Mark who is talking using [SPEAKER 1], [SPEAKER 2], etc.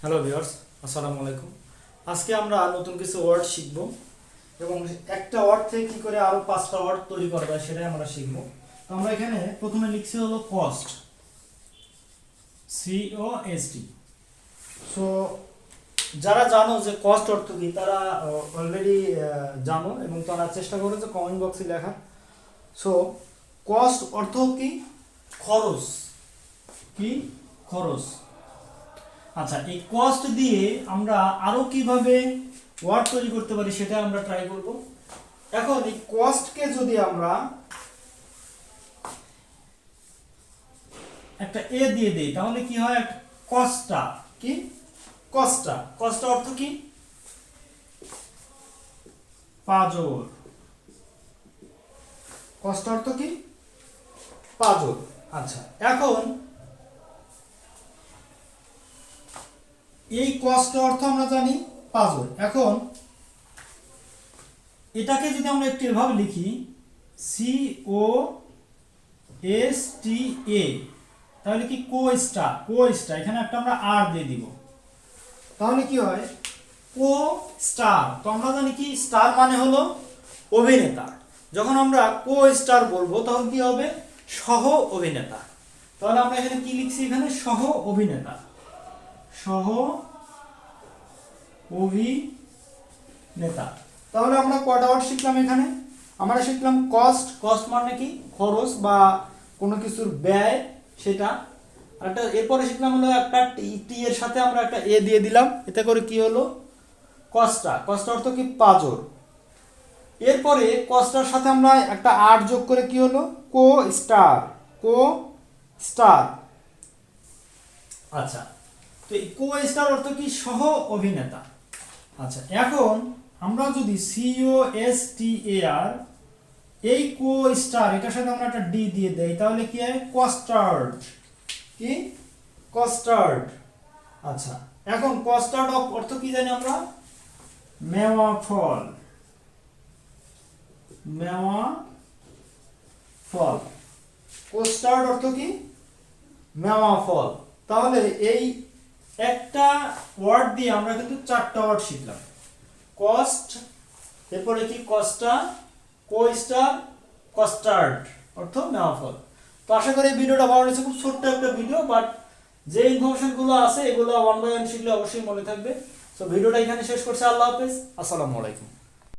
[SPEAKER 1] Hello viewers, আসসালামু আলাইকুম। আজকে আমরা নতুন কিছু ওয়ার্ড শিখব এবং একটা ওয়ার্ড থেকে কি করে আরো 5টা ওয়ার্ড তৈরি করা যায় সেটাই আমরা শিখব। তো আমরা এখানে প্রথমে লিখছি হলো কস্ট, COST। সো যারা জানো যে কস্ট অর্থ কি তারা অলরেডি জানো এবং তারা চেষ্টা করো যে কমেন্ট বক্সে লেখা। সো কস্ট অর্থ কি? খরচ। কি? খরচ। আচ্ছা, এই কস্ট দিয়ে আমরা আরো কিভাবে ওয়ার্ড তৈরি করতে পারি সেটা আমরা ট্রাই করব। এখন এই কস্টকে যদি আমরা একটা এ দিয়ে দেই তাহলে কি হয়? কস্টা। কি? কস্টা। কস্টা অর্থ কি? পাজর। কস্টা অর্থ কি? পাজর। আচ্ছা, এখন এই কস্ট অর্থ আমরা জানি পাজর। এখন এটাকে যদি আমরা একটু এভাবে লিখি COSTA, তাহলে কি কোস্টা। কোস্টা এখানে একটা আমরা আর দিয়ে দিব, তাহলে কি হয়? কো স্টার। তো আমরা জানি কি স্টার মানে হলো অভিনেতা। যখন আমরা কো স্টার বলবো তখন কি হবে? সহ অভিনেতা। তাহলে আমরা এখানে কি লিখছি? এখানে সহ অভিনেতা। সহ অভিনেতা। তাহলে আমরা কয়টা ওয়ার্ড শিখলাম এখানে? আমরা শিখলাম কস্ট। কস্ট মানে কি? খরচ বা কোনো কিছুর ব্যয়, সেটা। একটা এরপরে শিখলাম হলো একটা টি এর সাথে আমরা একটা এ দিয়ে দিলাম, এতে করে কি হলো? কস্টা। কস্টা অর্থ কি? পাজর। এরপরে কস্টার সাথে আমরা একটা আর যোগ করে কি হলো? কো স্টার। কো স্টার। আচ্ছা, তো এই কো স্টার অর্থ কি? সহ অভিনেতা। আচ্ছা, এখন আমরা যদি COSTAR এই কো স্টার এটার সাথে আমরা একটা ডি দিয়ে দেই তাহলে কি হয়? কস্টার্ড। কি? কস্টার্ড। আচ্ছা, এখন কস্টার্ড অর্থ কি জানি আমরা? মেওয়া ফল। মেওয়া ফল। কস্টার্ড অর্থ কি? মেওয়া ফল। তাহলে এই একটা ওয়ার্ড দিয়ে আমরা কিন্তু 4টা ওয়ার্ড শিখলাম। কস্ট, এরপরে কি? কস্টা, কোস্টার, কস্টার্ড অর্থ মেওয়া ফল। তো আশা করি এই ভিডিওটা ভালো লেগেছে। খুব ছোট্ট একটা ভিডিও, বাট যে ইনফরমেশন গুলো আছে এগুলো 1 বাই 1 শিখলে অবশ্যই মনে থাকবে। তো ভিডিওটা এখানে শেষ করছি। আল্লাহ হাফেজ, আসসালামু আলাইকুম।